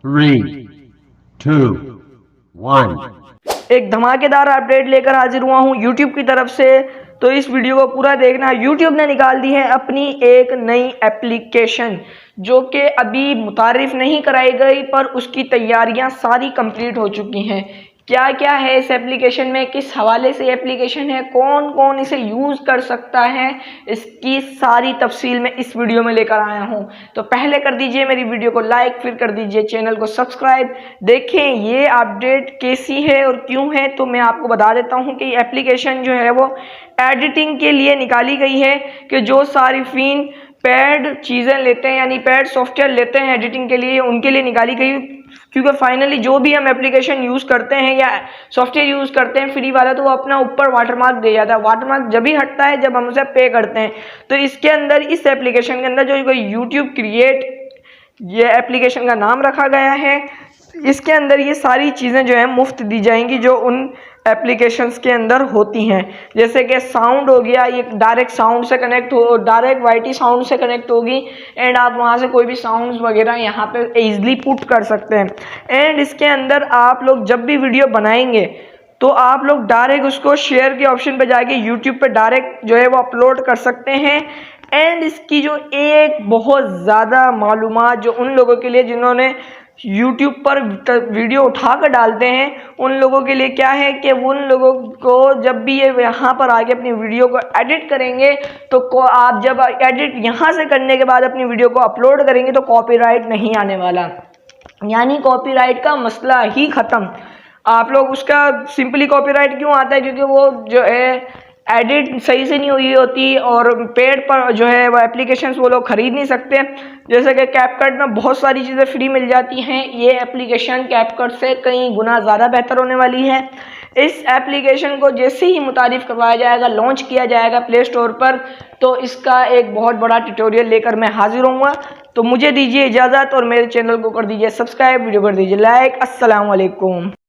3, 2, 1। एक धमाकेदार अपडेट लेकर हाजिर हुआ हूं YouTube की तरफ से। तो इस वीडियो को पूरा देखना। YouTube ने निकाल दी है अपनी एक नई एप्लीकेशन जो कि अभी मुतारिफ नहीं कराई गई, पर उसकी तैयारियां सारी कंप्लीट हो चुकी हैं। क्या क्या है इस एप्लीकेशन में, किस हवाले से एप्लीकेशन है, कौन कौन इसे यूज़ कर सकता है, इसकी सारी तफसील मैं इस वीडियो में लेकर आया हूं। तो पहले कर दीजिए मेरी वीडियो को लाइक, फिर कर दीजिए चैनल को सब्सक्राइब। देखें ये अपडेट कैसी है और क्यों है, तो मैं आपको बता देता हूं कि एप्लीकेशन जो है वो एडिटिंग के लिए निकाली गई है। कि जो सारिफीन पेड चीज़ें लेते हैं, यानी पेड सॉफ्टवेयर लेते हैं एडिटिंग के लिए, उनके लिए निकाली गई। क्योंकि फाइनली जो भी हम एप्लीकेशन यूज़ करते हैं या सॉफ्टवेयर यूज़ करते हैं फ्री वाला, तो वो अपना ऊपर वाटरमार्क दे जाता है। वाटरमार्क जब भी हटता है जब हम उसे पे करते हैं। तो इसके अंदर, इस एप्लीकेशन के अंदर जो यूट्यूब क्रिएट, ये एप्लीकेशन का नाम रखा गया है, इसके अंदर ये सारी चीज़ें जो है मुफ्त दी जाएंगी जो उन एप्लीकेशंस के अंदर होती हैं। जैसे कि साउंड हो गया, ये डायरेक्ट साउंड से कनेक्ट हो, डायरेक्ट वाईटी साउंड से कनेक्ट होगी एंड आप वहाँ से कोई भी साउंड्स वगैरह यहाँ पे इजीली पुट कर सकते हैं। एंड इसके अंदर आप लोग जब भी वीडियो बनाएंगे तो आप लोग डायरेक्ट उसको शेयर के ऑप्शन पे जाके यूट्यूब पे डायरेक्ट जो है वो अपलोड कर सकते हैं। एंड इसकी जो एक बहुत ज़्यादा मालूमात जो उन लोगों के लिए जिन्होंने यूट्यूब पर वीडियो उठा कर डालते हैं, उन लोगों के लिए क्या है कि उन लोगों को जब भी ये यहाँ पर आके अपनी वीडियो को एडिट करेंगे तो आप जब एडिट यहाँ से करने के बाद अपनी वीडियो को अपलोड करेंगे तो कॉपीराइट नहीं आने वाला, यानी कॉपीराइट का मसला ही ख़त्म। आप लोग उसका सिंपली कॉपीराइट क्यों आता है, क्योंकि वो जो है एडिट सही से नहीं हुई होती और पेड पर जो है वो एप्लीकेशंस वो लोग ख़रीद नहीं सकते। जैसे कि कैपकट में बहुत सारी चीज़ें फ्री मिल जाती हैं, ये एप्लीकेशन कैपकट से कई गुना ज़्यादा बेहतर होने वाली है। इस एप्लीकेशन को जैसे ही मुतारिफ करवाया जाएगा, लॉन्च किया जाएगा प्ले स्टोर पर, तो इसका एक बहुत बड़ा ट्यूटोरियल लेकर मैं हाजिर होऊंगा। तो मुझे दीजिए इजाज़त और मेरे चैनल को कर दीजिए सब्सक्राइब, वीडियो कर दीजिए लाइक। अस्सलाम वालेकुम।